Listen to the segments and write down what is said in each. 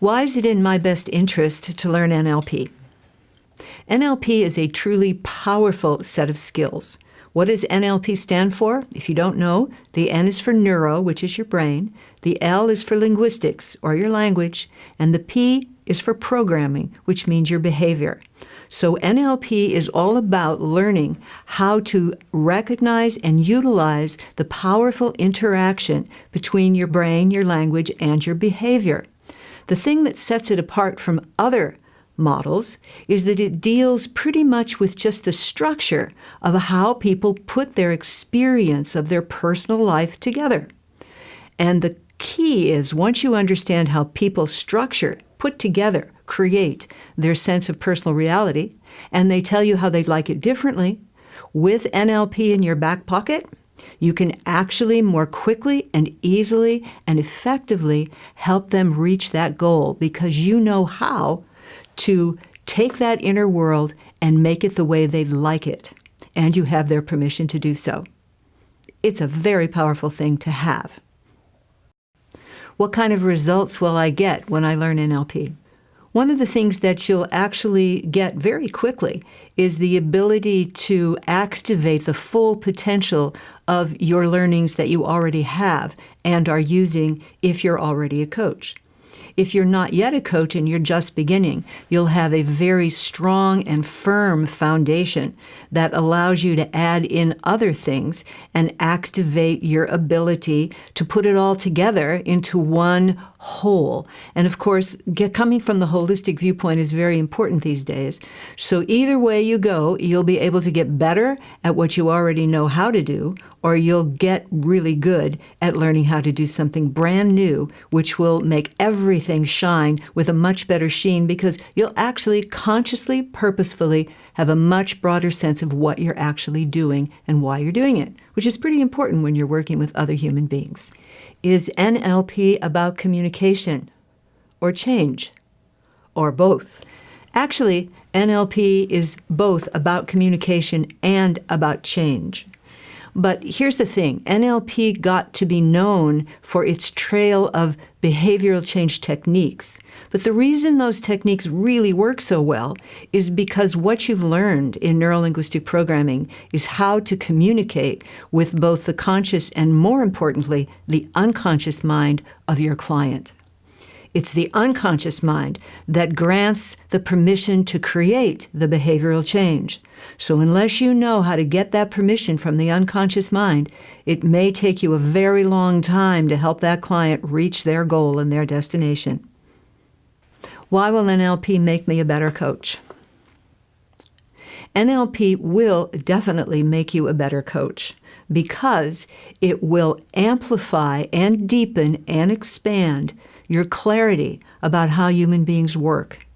Why is it in my best interest to learn NLP? NLP is a truly powerful set of skills. What does NLP stand for? If you don't know, the N is for neuro, which is your brain, the L is for linguistics, or your language, and the P is for programming, which means your behavior. So NLP is all about learning how to recognize and utilize the powerful interaction between your brain, your language, and your behavior. The thing that sets it apart from other models is that it deals pretty much with just the structure of how people put their experience of their personal life together. And the key is, once you understand how people structure, put together, create their sense of personal reality, and they tell you how they'd like it differently, with NLP in your back pocket, you can actually more quickly and easily and effectively help them reach that goal, because you know how to take that inner world and make it the way they'd like it, and you have their permission to do so. It's a very powerful thing to have. What kind of results will I get when I learn NLP? One of the things that you'll actually get very quickly is the ability to activate the full potential of your learnings that you already have and are using if you're already a coach. If you're not yet a coach and you're just beginning, you'll have a very strong and firm foundation that allows you to add in other things and activate your ability to put it all together into one whole. And of course, coming from the holistic viewpoint is very important these days. So either way you go, you'll be able to get better at what you already know how to do, or you'll get really good at learning how to do something brand new, which will make everything shine with a much better sheen, because you'll actually consciously, purposefully have a much broader sense of what you're actually doing and why you're doing it, which is pretty important when you're working with other human beings. Is NLP about communication or change or both? Actually, NLP is both about communication and about change. But here's the thing, NLP got to be known for its trail of behavioral change techniques. But the reason those techniques really work so well is because what you've learned in neuro-linguistic programming is how to communicate with both the conscious and, more importantly, the unconscious mind of your client. It's the unconscious mind that grants the permission to create the behavioral change. So unless you know how to get that permission from the unconscious mind, it may take you a very long time to help that client reach their goal and their destination. Why will NLP make me a better coach? NLP will definitely make you a better coach because it will amplify and deepen and expand your clarity about how human beings work.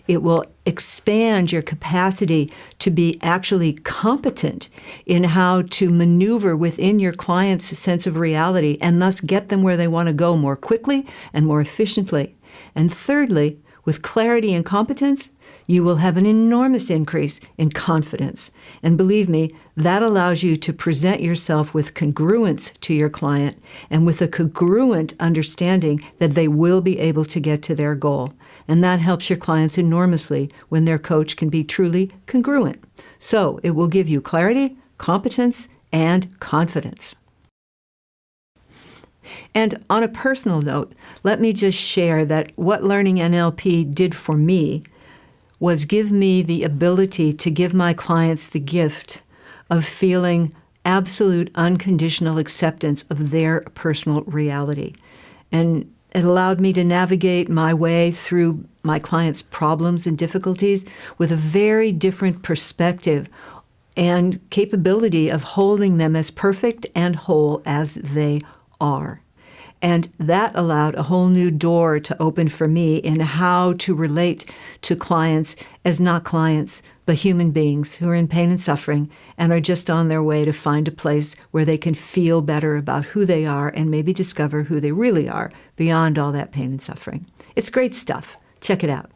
It will expand your capacity to be actually competent in how to maneuver within your client's sense of reality and thus get them where they want to go more quickly and more efficiently. And thirdly, with clarity and competence, you will have an enormous increase in confidence. And believe me, that allows you to present yourself with congruence to your client and with a congruent understanding that they will be able to get to their goal. And that helps your clients enormously when their coach can be truly congruent. So it will give you clarity, competence, and confidence. And on a personal note, let me just share that what learning NLP did for me was give me the ability to give my clients the gift of feeling absolute unconditional acceptance of their personal reality. And it allowed me to navigate my way through my clients' problems and difficulties with a very different perspective and capability of holding them as perfect and whole as they are. And that allowed a whole new door to open for me in how to relate to clients as not clients, but human beings who are in pain and suffering and are just on their way to find a place where they can feel better about who they are and maybe discover who they really are beyond all that pain and suffering. It's great stuff. Check it out.